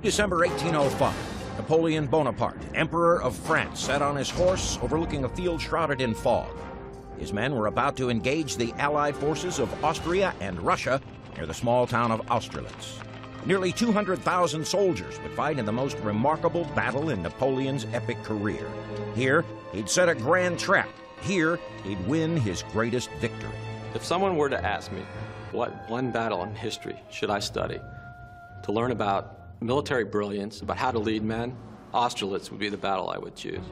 December 1805, Napoleon Bonaparte, Emperor of France, sat on his horse overlooking a field shrouded in fog. His men were about to engage the Allied forces of Austria and Russia near the small town of Austerlitz. Nearly 200,000 soldiers would fight in the most remarkable battle in Napoleon's epic career. Here, he'd set a grand trap. Here, he'd win his greatest victory. If someone were to ask me, what one battle in history should I study to learn about military brilliance, about how to lead men, Austerlitz would be the battle I would choose.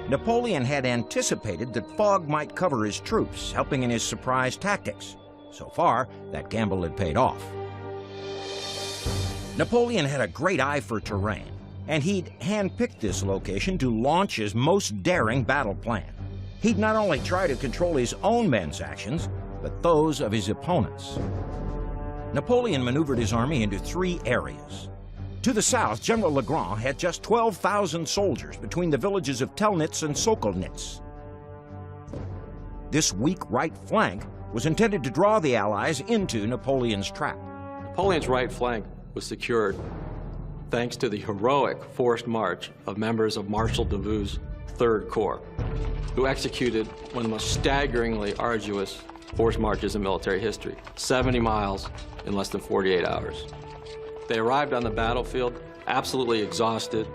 Napoleon had anticipated that fog might cover his troops, helping in his surprise tactics. So far, that gamble had paid off. Napoleon had a great eye for terrain, and he'd handpicked this location to launch his most daring battle plan. He'd not only try to control his own men's actions, but those of his opponents. Napoleon maneuvered his army into three areas. To the south, General Legrand had just 12,000 soldiers between the villages of Telnitz and Sokolnitz. This weak right flank was intended to draw the Allies into Napoleon's trap. Napoleon's right flank was secured thanks to the heroic forced march of members of Marshal Davout's Third Corps, who executed one of the most staggeringly arduous forced marches in military history, 70 miles in less than 48 hours. They arrived on the battlefield absolutely exhausted.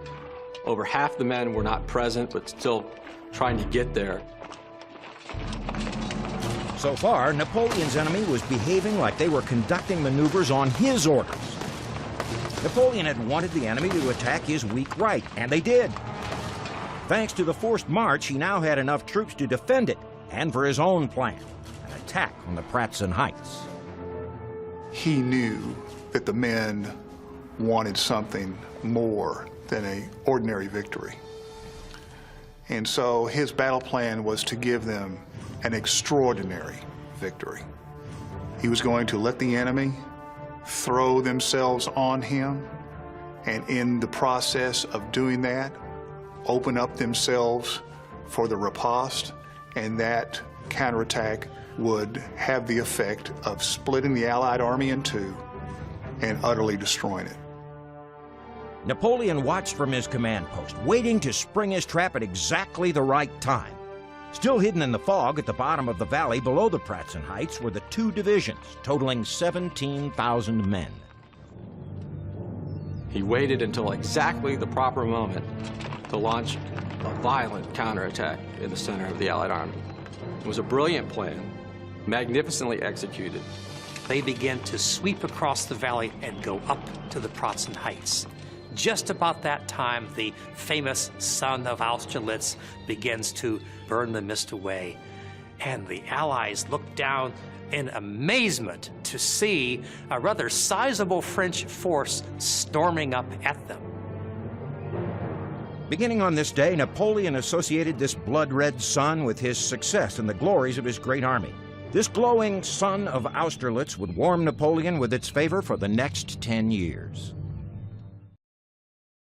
Over half the men were not present, but still trying to get there. So far, Napoleon's enemy was behaving like they were conducting maneuvers on his orders. Napoleon had wanted the enemy to attack his weak right, and they did. Thanks to the forced march, he now had enough troops to defend it, and for his own plan, an attack on the Pratzen Heights. He knew that the men wanted something more than an ordinary victory. And so his battle plan was to give them an extraordinary victory. He was going to let the enemy throw themselves on him, and in the process of doing that, open up themselves for the riposte, and that counterattack would have the effect of splitting the Allied army in two and utterly destroying it. Napoleon watched from his command post, waiting to spring his trap at exactly the right time. Still hidden in the fog at the bottom of the valley below the Pratzen Heights were the two divisions, totaling 17,000 men. He waited until exactly the proper moment to launch a violent counterattack in the center of the Allied army. It was a brilliant plan, magnificently executed. They began to sweep across the valley and go up to the Pratzen Heights. Just about that time, the famous sun of Austerlitz begins to burn the mist away, and the Allies looked down in amazement to see a rather sizable French force storming up at them. Beginning on this day, Napoleon associated this blood-red sun with his success and the glories of his great army. This glowing sun of Austerlitz would warm Napoleon with its favor for the next 10 years.